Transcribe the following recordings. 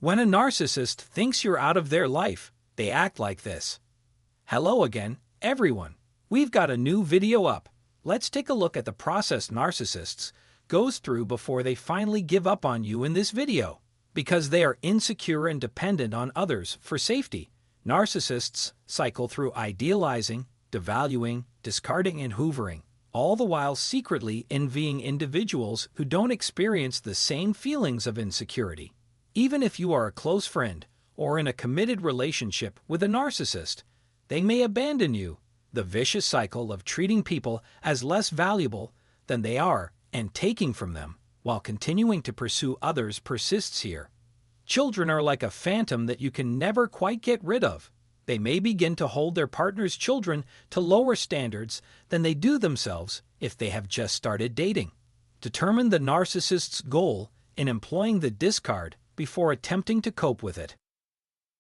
When a narcissist thinks you're out of their life, they act like this. Hello again, everyone. We've got a new video up. Let's take a look at the process narcissists goes through before they finally give up on you in this video. Because they are insecure and dependent on others for safety, narcissists cycle through idealizing, devaluing, discarding, and hoovering, all the while secretly envying individuals who don't experience the same feelings of insecurity. Even if you are a close friend or in a committed relationship with a narcissist, they may abandon you. The vicious cycle of treating people as less valuable than they are and taking from them while continuing to pursue others persists here. Children are like a phantom that you can never quite get rid of. They may begin to hold their partner's children to lower standards than they do themselves if they have just started dating. Determine the narcissist's goal in employing the discard before attempting to cope with it.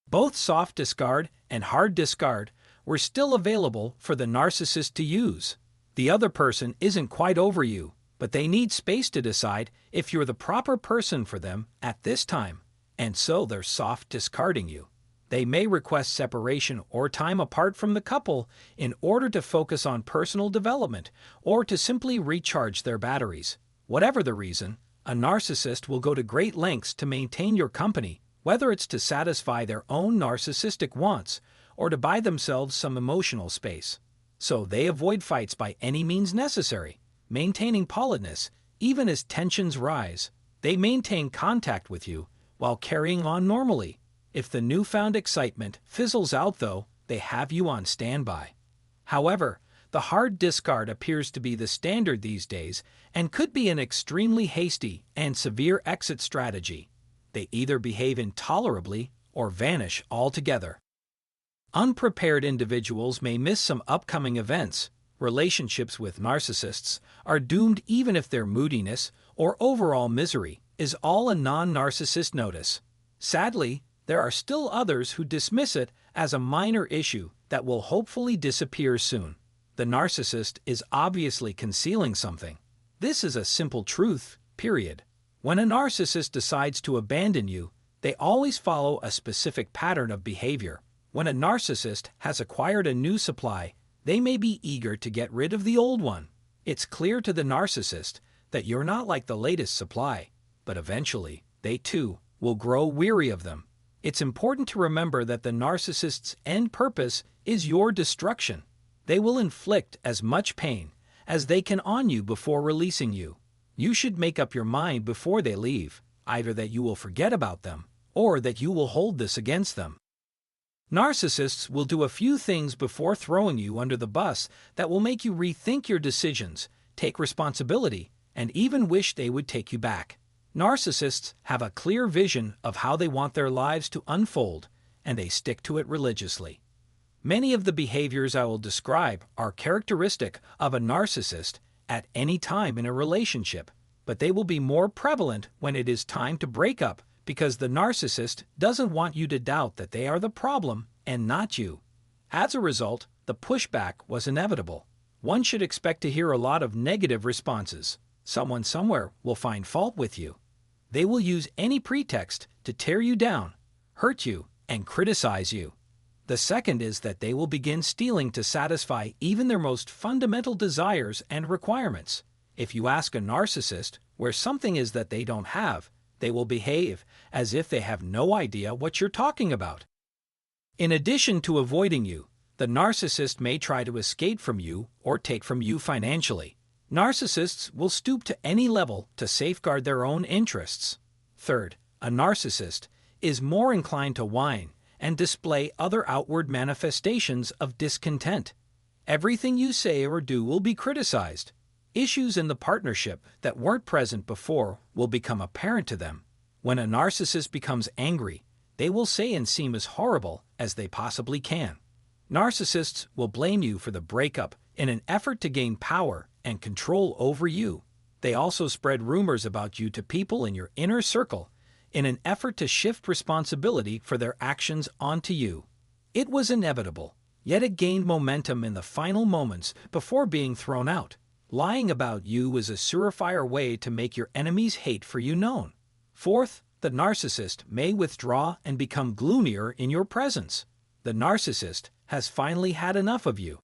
Both soft discard and hard discard were still available for the narcissist to use. The other person isn't quite over you, but they need space to decide if you're the proper person for them at this time, and so they're soft discarding you. They may request separation or time apart from the couple in order to focus on personal development or to simply recharge their batteries. Whatever the reason, a narcissist will go to great lengths to maintain your company, whether it's to satisfy their own narcissistic wants or to buy themselves some emotional space. So they avoid fights by any means necessary, maintaining politeness even as tensions rise. They maintain contact with you while carrying on normally. If the newfound excitement fizzles out, though, they have you on standby. However, the hard discard appears to be the standard these days and could be an extremely hasty and severe exit strategy. They either behave intolerably or vanish altogether. Unprepared individuals may miss some upcoming events. Relationships with narcissists are doomed even if their moodiness or overall misery is all a non-narcissist notice. Sadly, there are still others who dismiss it as a minor issue that will hopefully disappear soon. The narcissist is obviously concealing something. This is a simple truth, period. When a narcissist decides to abandon you, they always follow a specific pattern of behavior. When a narcissist has acquired a new supply, they may be eager to get rid of the old one. It's clear to the narcissist that you're not like the latest supply, but eventually, they too will grow weary of them. It's important to remember that the narcissist's end purpose is your destruction. They will inflict as much pain as they can on you before releasing you. You should make up your mind before they leave, either that you will forget about them or that you will hold this against them. Narcissists will do a few things before throwing you under the bus that will make you rethink your decisions, take responsibility, and even wish they would take you back. Narcissists have a clear vision of how they want their lives to unfold, and they stick to it religiously. Many of the behaviors I will describe are characteristic of a narcissist at any time in a relationship, but they will be more prevalent when it is time to break up because the narcissist doesn't want you to doubt that they are the problem and not you. As a result, the pushback was inevitable. One should expect to hear a lot of negative responses. Someone somewhere will find fault with you. They will use any pretext to tear you down, hurt you, and criticize you. The second is that they will begin stealing to satisfy even their most fundamental desires and requirements. If you ask a narcissist where something is that they don't have, they will behave as if they have no idea what you're talking about. In addition to avoiding you, the narcissist may try to escape from you or take from you financially. Narcissists will stoop to any level to safeguard their own interests. Third, a narcissist is more inclined to whine and display other outward manifestations of discontent. Everything you say or do will be criticized. Issues in the partnership that weren't present before will become apparent to them. When a narcissist becomes angry, they will say and seem as horrible as they possibly can. Narcissists will blame you for the breakup in an effort to gain power and control over you. They also spread rumors about you to people in your inner circle in an effort to shift responsibility for their actions onto you. It was inevitable, yet it gained momentum in the final moments before being thrown out. Lying about you is a surefire way to make your enemies' hate for you known. Fourth, the the narcissist may withdraw and become gloomier in your presence. The narcissist has finally had enough of you.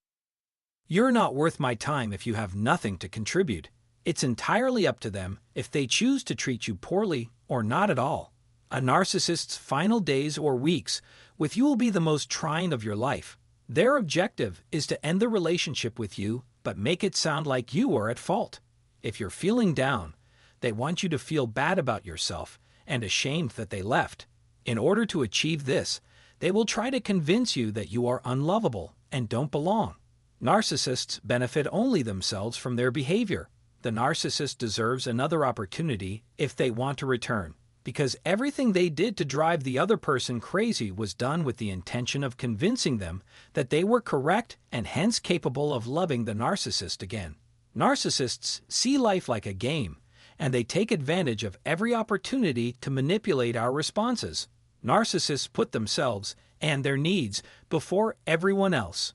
You're not worth my time if you have nothing to contribute. It's entirely up to them if they choose to treat you poorly or not at all. A narcissist's final days or weeks with you will be the most trying of your life. Their objective is to end the relationship with you, but make it sound like you are at fault. If you're feeling down, they want you to feel bad about yourself and ashamed that they left. In order to achieve this, they will try to convince you that you are unlovable and don't belong. Narcissists benefit only themselves from their behavior. The narcissist deserves another opportunity if they want to return, because everything they did to drive the other person crazy was done with the intention of convincing them that they were correct and hence capable of loving the narcissist again. Narcissists see life like a game, and they take advantage of every opportunity to manipulate our responses. Narcissists put themselves and their needs before everyone else.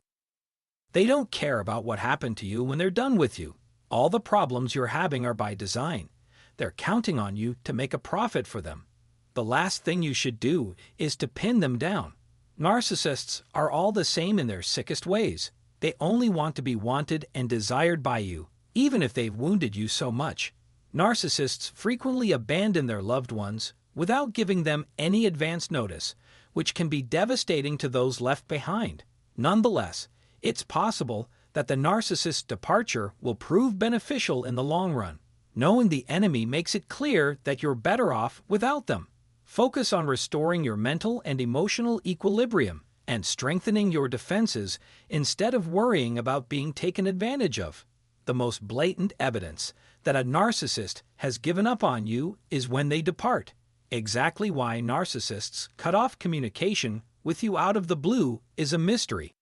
They don't care about what happened to you when they're done with you. All the problems you're having are by design. They're counting on you to make a profit for them. The last thing you should do is to pin them down. Narcissists are all the same in their sickest ways. They only want to be wanted and desired by you, even if they've wounded you so much. Narcissists frequently abandon their loved ones without giving them any advance notice, which can be devastating to those left behind. Nonetheless, it's possible that the narcissist's departure will prove beneficial in the long run. Knowing the enemy makes it clear that you're better off without them. Focus on restoring your mental and emotional equilibrium and strengthening your defenses instead of worrying about being taken advantage of. The most blatant evidence that a narcissist has given up on you is when they depart. Exactly why narcissists cut off communication with you out of the blue is a mystery.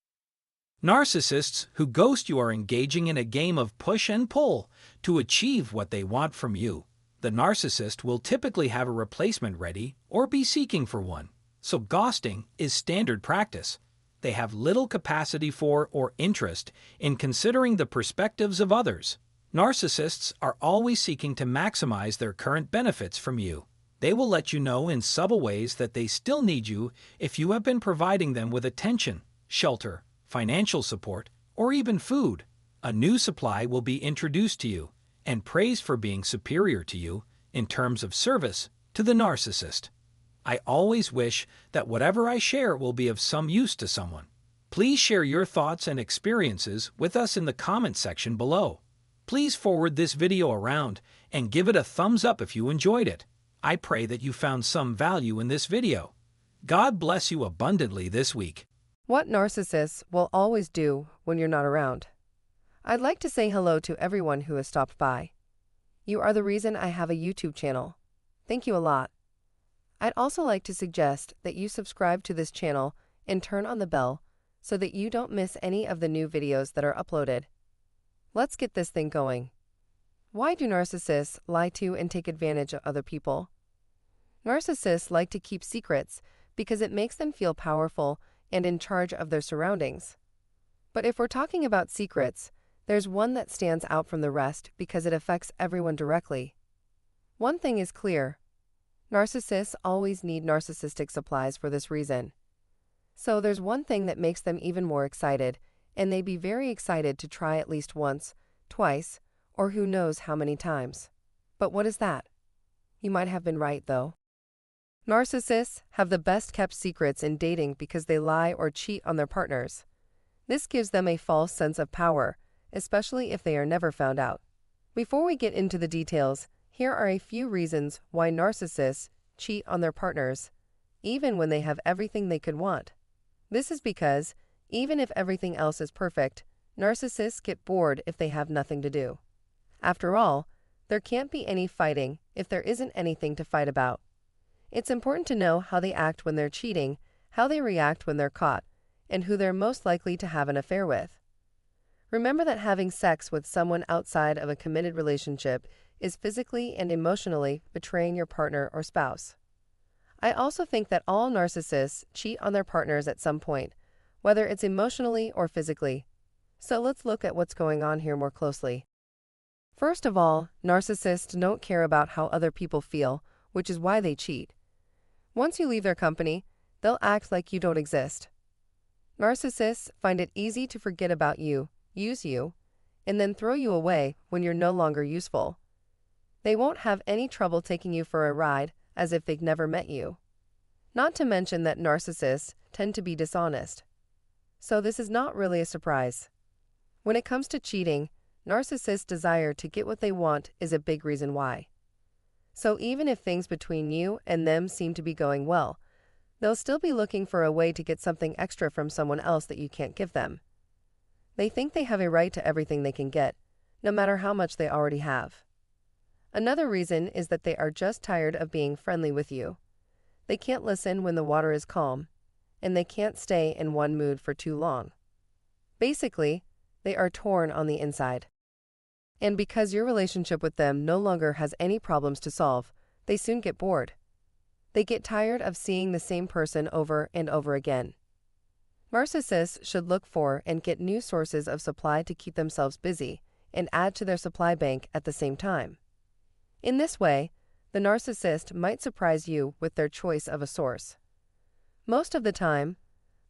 Narcissists who ghost you are engaging in a game of push and pull to achieve what they want from you. The narcissist will typically have a replacement ready or be seeking for one, so ghosting is standard practice. They have little capacity for or interest in considering the perspectives of others. Narcissists are always seeking to maximize their current benefits from you. They will let you know in subtle ways that they still need you if you have been providing them with attention, shelter, financial support, or even food. A new supply will be introduced to you and praised for being superior to you in terms of service to the narcissist. I always wish that whatever I share will be of some use to someone. Please share your thoughts and experiences with us in the comment section below. Please forward this video around and give it a thumbs up if you enjoyed it. I pray that you found some value in this video. God bless you abundantly this week. What narcissists will always do when you're not around. I'd like to say hello to everyone who has stopped by. You are the reason I have a YouTube channel. Thank you a lot. I'd also like to suggest that you subscribe to this channel and turn on the bell so that you don't miss any of the new videos that are uploaded. Let's get this thing going. Why do narcissists lie to and take advantage of other people? Narcissists like to keep secrets because it makes them feel powerful and in charge of their surroundings. But if we're talking about secrets, there's one that stands out from the rest because it affects everyone directly. One thing is clear. Narcissists always need narcissistic supplies for this reason. So there's one thing that makes them even more excited, and they'd be very excited to try at least once, twice, or who knows how many times. But what is that? You might have been right, though. Narcissists have the best-kept secrets in dating because they lie or cheat on their partners. This gives them a false sense of power, especially if they are never found out. Before we get into the details, here are a few reasons why narcissists cheat on their partners, even when they have everything they could want. This is because, even if everything else is perfect, narcissists get bored if they have nothing to do. After all, there can't be any fighting if there isn't anything to fight about. It's important to know how they act when they're cheating, how they react when they're caught, and who they're most likely to have an affair with. Remember that having sex with someone outside of a committed relationship is physically and emotionally betraying your partner or spouse. I also think that all narcissists cheat on their partners at some point, whether it's emotionally or physically. So let's look at what's going on here more closely. First of all, narcissists don't care about how other people feel which is why they cheat. Once you leave their company, they'll act like you don't exist. Narcissists find it easy to forget about you, use you, and then throw you away when you're no longer useful. They won't have any trouble taking you for a ride as if they've never met you. Not to mention that narcissists tend to be dishonest. So this is not really a surprise. When it comes to cheating, narcissists' desire to get what they want is a big reason why. So even if things between you and them seem to be going well, they'll still be looking for a way to get something extra from someone else that you can't give them. They think they have a right to everything they can get, no matter how much they already have. Another reason is that they are just tired of being friendly with you. They can't listen when the water is calm, and they can't stay in one mood for too long. Basically, they are torn on the inside. And because your relationship with them no longer has any problems to solve, they soon get bored. They get tired of seeing the same person over and over again. Narcissists should look for and get new sources of supply to keep themselves busy and add to their supply bank at the same time. In this way, the narcissist might surprise you with their choice of a source. Most of the time,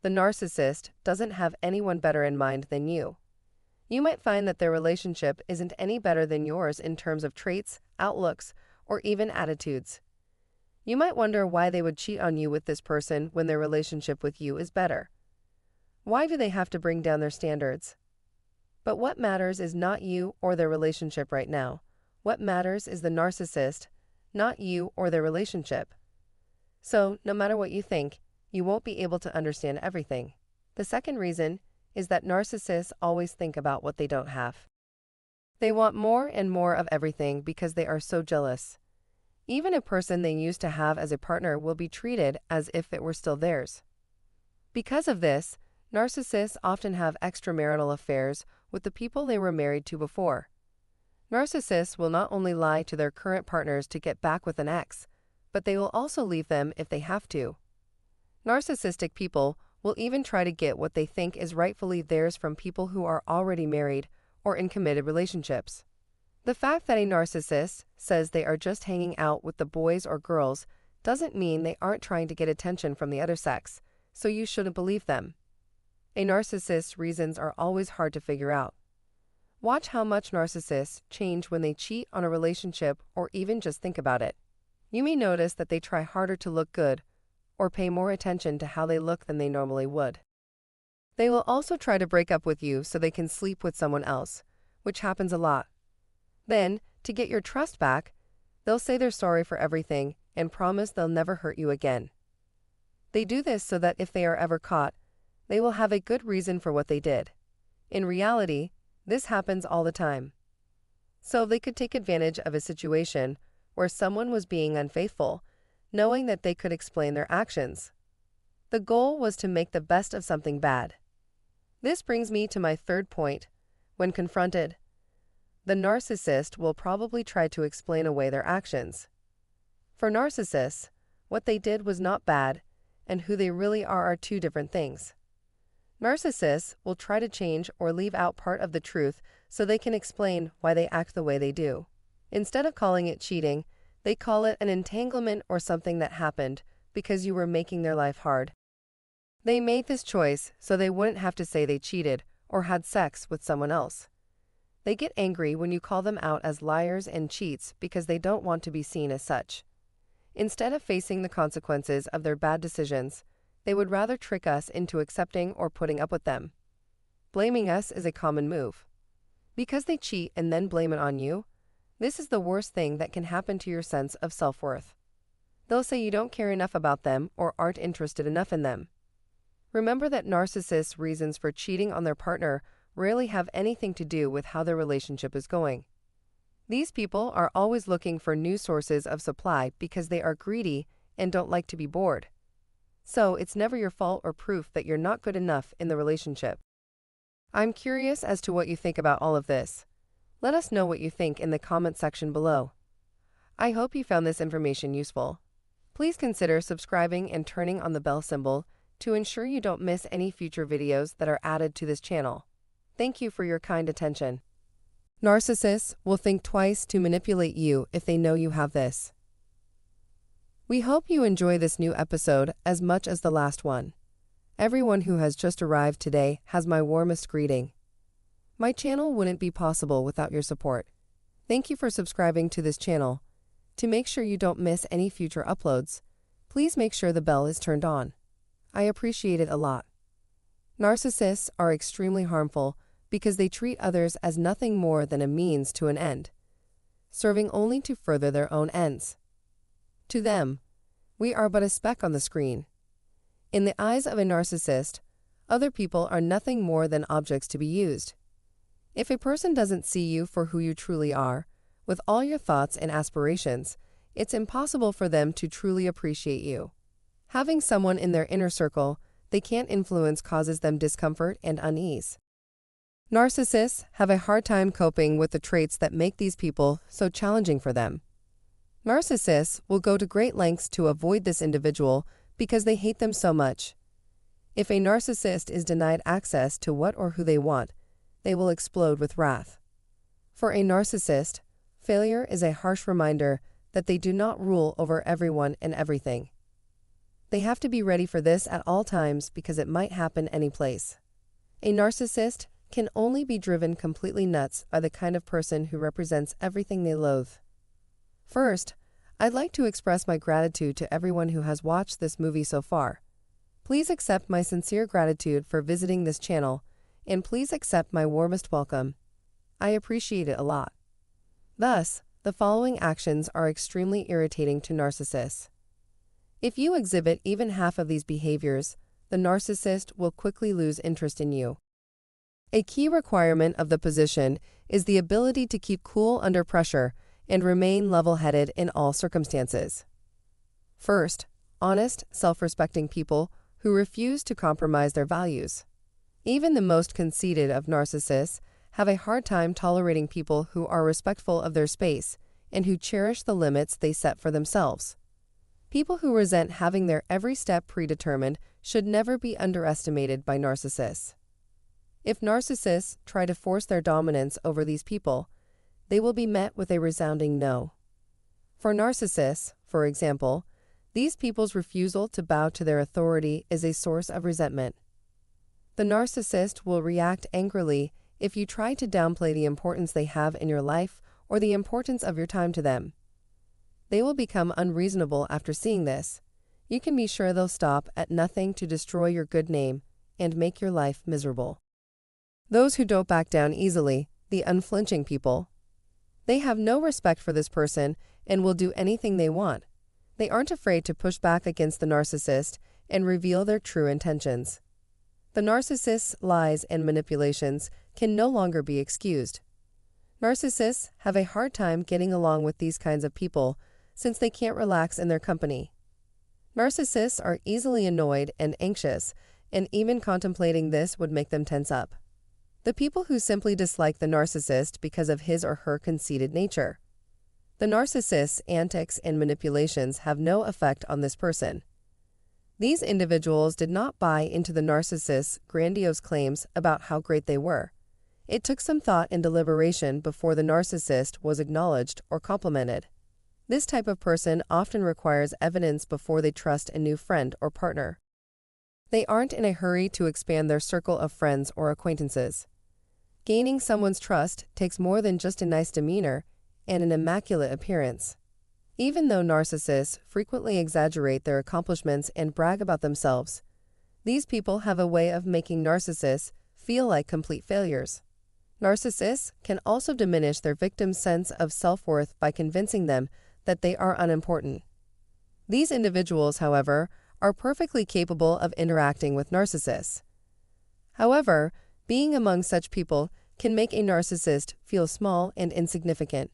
the narcissist doesn't have anyone better in mind than you. You might find that their relationship isn't any better than yours in terms of traits, outlooks, or even attitudes. You might wonder why they would cheat on you with this person when their relationship with you is better. Why do they have to bring down their standards? But what matters is not you or their relationship right now. What matters is the narcissist, not you or their relationship. So, no matter what you think, you won't be able to understand everything. The second reason is that narcissists always think about what they don't have. They want more and more of everything because they are so jealous. Even a person they used to have as a partner will be treated as if it were still theirs. Because of this, narcissists often have extramarital affairs with the people they were married to before. Narcissists will not only lie to their current partners to get back with an ex, but they will also leave them if they have to. Narcissistic people will even try to get what they think is rightfully theirs from people who are already married or in committed relationships. The fact that a narcissist says they are just hanging out with the boys or girls doesn't mean they aren't trying to get attention from the other sex, so you shouldn't believe them. A narcissist's reasons are always hard to figure out. Watch how much narcissists change when they cheat on a relationship or even just think about it. You may notice that they try harder to look good or pay more attention to how they look than they normally would. They will also try to break up with you so they can sleep with someone else, which happens a lot. Then, to get your trust back, they'll say they're sorry for everything and promise they'll never hurt you again. They do this so that if they are ever caught, they will have a good reason for what they did. In reality, this happens all the time. So they could take advantage of a situation where someone was being unfaithful, knowing that they could explain their actions. The goal was to make the best of something bad. This brings me to my third point. When confronted, the narcissist will probably try to explain away their actions. For narcissists, what they did was not bad, and who they really are two different things. Narcissists will try to change or leave out part of the truth so they can explain why they act the way they do. Instead of calling it cheating, they call it an entanglement or something that happened because you were making their life hard. They made this choice so they wouldn't have to say they cheated or had sex with someone else. They get angry when you call them out as liars and cheats because they don't want to be seen as such. Instead of facing the consequences of their bad decisions, they would rather trick us into accepting or putting up with them. Blaming us is a common move. Because they cheat and then blame it on you, this is the worst thing that can happen to your sense of self-worth. They'll say you don't care enough about them or aren't interested enough in them. Remember that narcissists' reasons for cheating on their partner rarely have anything to do with how their relationship is going. These people are always looking for new sources of supply because they are greedy and don't like to be bored. So it's never your fault or proof that you're not good enough in the relationship. I'm curious as to what you think about all of this. Let us know what you think in the comment section below. I hope you found this information useful. Please consider subscribing and turning on the bell symbol to ensure you don't miss any future videos that are added to this channel. Thank you for your kind attention. Narcissists will think twice to manipulate you if they know you have this. We hope you enjoy this new episode as much as the last one. Everyone who has just arrived today has my warmest greeting. My channel wouldn't be possible without your support. Thank you for subscribing to this channel. To make sure you don't miss any future uploads, please make sure the bell is turned on. I appreciate it a lot. Narcissists are extremely harmful because they treat others as nothing more than a means to an end, serving only to further their own ends. To them, we are but a speck on the screen. In the eyes of a narcissist, other people are nothing more than objects to be used. If a person doesn't see you for who you truly are, with all your thoughts and aspirations, it's impossible for them to truly appreciate you. Having someone in their inner circle they can't influence causes them discomfort and unease. Narcissists have a hard time coping with the traits that make these people so challenging for them. Narcissists will go to great lengths to avoid this individual because they hate them so much. If a narcissist is denied access to what or who they want, they will explode with wrath. For a narcissist, failure is a harsh reminder that they do not rule over everyone and everything. They have to be ready for this at all times because it might happen any place. A narcissist can only be driven completely nuts by the kind of person who represents everything they loathe. First, I'd like to express my gratitude to everyone who has watched this movie so far. Please accept my sincere gratitude for visiting this channel, and please accept my warmest welcome. I appreciate it a lot. Thus, the following actions are extremely irritating to narcissists. If you exhibit even half of these behaviors, the narcissist will quickly lose interest in you. A key requirement of the position is the ability to keep cool under pressure and remain level-headed in all circumstances. First, honest, self-respecting people who refuse to compromise their values. Even the most conceited of narcissists have a hard time tolerating people who are respectful of their space and who cherish the limits they set for themselves. People who resent having their every step predetermined should never be underestimated by narcissists. If narcissists try to force their dominance over these people, they will be met with a resounding no. For narcissists, for example, these people's refusal to bow to their authority is a source of resentment. The narcissist will react angrily if you try to downplay the importance they have in your life or the importance of your time to them. They will become unreasonable after seeing this. You can be sure they'll stop at nothing to destroy your good name and make your life miserable. Those who don't back down easily, the unflinching people. They have no respect for this person and will do anything they want. They aren't afraid to push back against the narcissist and reveal their true intentions. The narcissist's lies and manipulations can no longer be excused. Narcissists have a hard time getting along with these kinds of people since they can't relax in their company. Narcissists are easily annoyed and anxious, and even contemplating this would make them tense up. The people who simply dislike the narcissist because of his or her conceited nature. The narcissist's antics and manipulations have no effect on this person. These individuals did not buy into the narcissist's grandiose claims about how great they were. It took some thought and deliberation before the narcissist was acknowledged or complimented. This type of person often requires evidence before they trust a new friend or partner. They aren't in a hurry to expand their circle of friends or acquaintances. Gaining someone's trust takes more than just a nice demeanor and an immaculate appearance. Even though narcissists frequently exaggerate their accomplishments and brag about themselves, these people have a way of making narcissists feel like complete failures. Narcissists can also diminish their victims' sense of self-worth by convincing them that they are unimportant. These individuals, however, are perfectly capable of interacting with narcissists. However, being among such people can make a narcissist feel small and insignificant.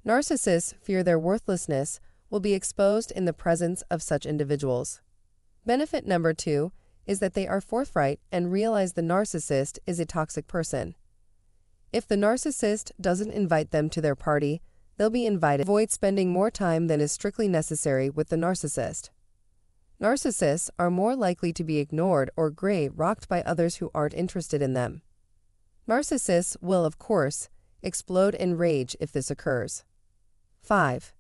Narcissists fear their worthlessness will be exposed in the presence of such individuals. Benefit number 2 is that they are forthright and realize the narcissist is a toxic person. If the narcissist doesn't invite them to their party, they'll be invited. Avoid spending more time than is strictly necessary with the narcissist. Narcissists are more likely to be ignored or gray-rocked by others who aren't interested in them. Narcissists will, of course, explode in rage if this occurs. 5.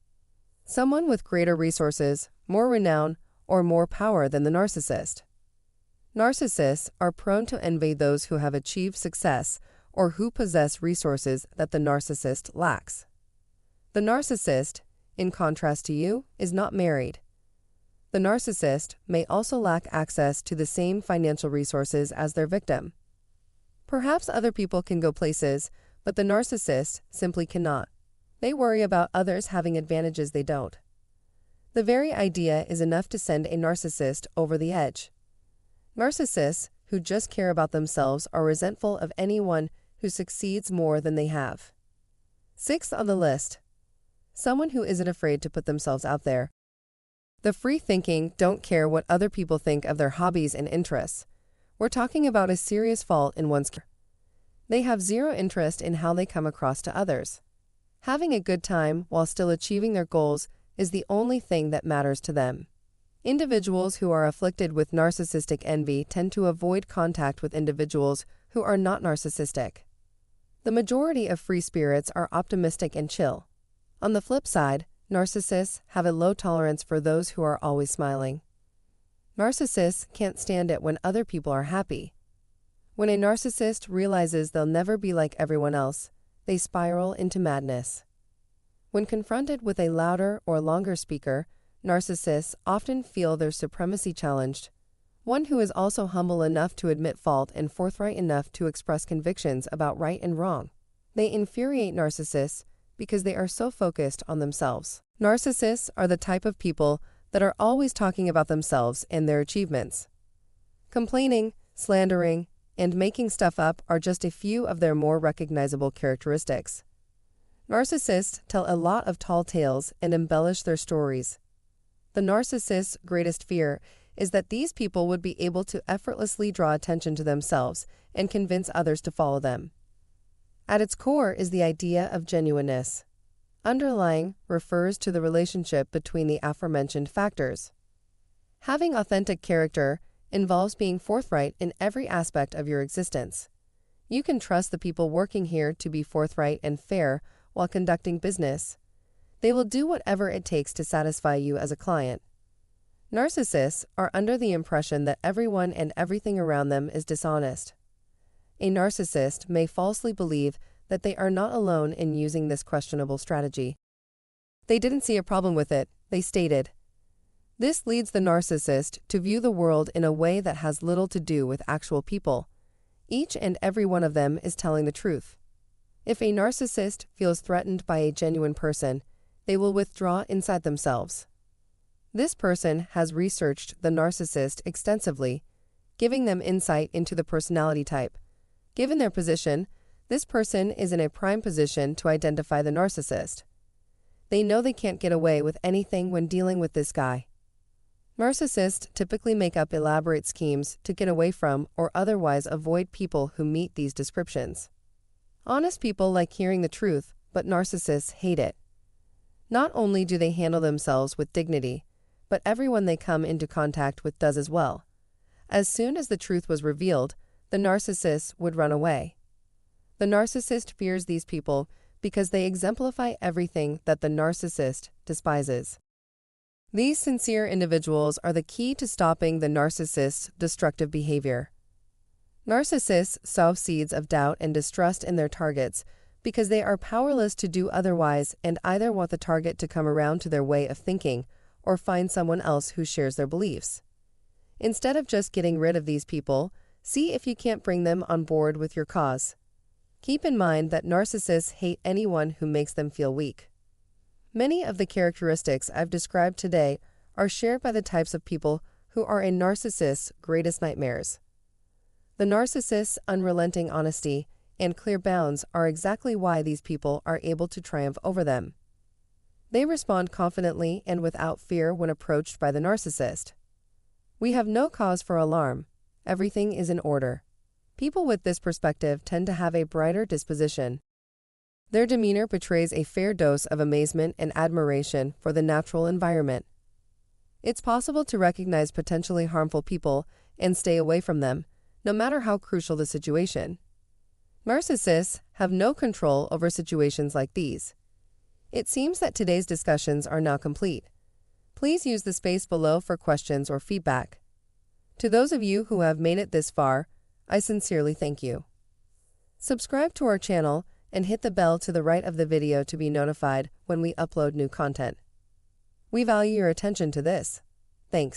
someone with greater resources, more renown, or more power than the narcissist. Narcissists are prone to envy those who have achieved success or who possess resources that the narcissist lacks. The narcissist, in contrast to you, is not married. The narcissist may also lack access to the same financial resources as their victim. Perhaps other people can go places, but the narcissist simply cannot. They worry about others having advantages they don't. The very idea is enough to send a narcissist over the edge. Narcissists who just care about themselves are resentful of anyone who succeeds more than they have. Sixth on the list, someone who isn't afraid to put themselves out there. The free-thinking don't care what other people think of their hobbies and interests. We're talking about a serious fault in one's character. They have zero interest in how they come across to others. Having a good time while still achieving their goals is the only thing that matters to them. Individuals who are afflicted with narcissistic envy tend to avoid contact with individuals who are not narcissistic. The majority of free spirits are optimistic and chill. On the flip side, narcissists have a low tolerance for those who are always smiling. Narcissists can't stand it when other people are happy. When a narcissist realizes they'll never be like everyone else, they spiral into madness. When confronted with a louder or longer speaker, narcissists often feel their supremacy challenged. One who is also humble enough to admit fault and forthright enough to express convictions about right and wrong. They infuriate narcissists because they are so focused on themselves. Narcissists are the type of people that are always talking about themselves and their achievements. Complaining, slandering, and making stuff up are just a few of their more recognizable characteristics. Narcissists tell a lot of tall tales and embellish their stories. The narcissist's greatest fear is that these people would be able to effortlessly draw attention to themselves and convince others to follow them. At its core is the idea of genuineness. Underlying refers to the relationship between the aforementioned factors. Having authentic character involves being forthright in every aspect of your existence. You can trust the people working here to be forthright and fair while conducting business. They will do whatever it takes to satisfy you as a client. Narcissists are under the impression that everyone and everything around them is dishonest. A narcissist may falsely believe that they are not alone in using this questionable strategy. They didn't see a problem with it, they stated. This leads the narcissist to view the world in a way that has little to do with actual people. Each and every one of them is telling the truth. If a narcissist feels threatened by a genuine person, they will withdraw inside themselves. This person has researched the narcissist extensively, giving them insight into the personality type. Given their position, this person is in a prime position to identify the narcissist. They know they can't get away with anything when dealing with this guy. Narcissists typically make up elaborate schemes to get away from or otherwise avoid people who meet these descriptions. Honest people like hearing the truth, but narcissists hate it. Not only do they handle themselves with dignity, but everyone they come into contact with does as well. As soon as the truth was revealed, the narcissist would run away. The narcissist fears these people because they exemplify everything that the narcissist despises. These sincere individuals are the key to stopping the narcissist's destructive behavior. Narcissists sow seeds of doubt and distrust in their targets because they are powerless to do otherwise and either want the target to come around to their way of thinking or find someone else who shares their beliefs. Instead of just getting rid of these people, see if you can't bring them on board with your cause. Keep in mind that narcissists hate anyone who makes them feel weak. Many of the characteristics I've described today are shared by the types of people who are a narcissist's greatest nightmares. The narcissist's unrelenting honesty and clear bounds are exactly why these people are able to triumph over them. They respond confidently and without fear when approached by the narcissist. We have no cause for alarm. Everything is in order. People with this perspective tend to have a brighter disposition. Their demeanor betrays a fair dose of amazement and admiration for the natural environment. It's possible to recognize potentially harmful people and stay away from them, no matter how crucial the situation. Narcissists have no control over situations like these. It seems that today's discussions are now complete. Please use the space below for questions or feedback. To those of you who have made it this far, I sincerely thank you. Subscribe to our channel and hit the bell to the right of the video to be notified when we upload new content. We value your attention to this. Thanks.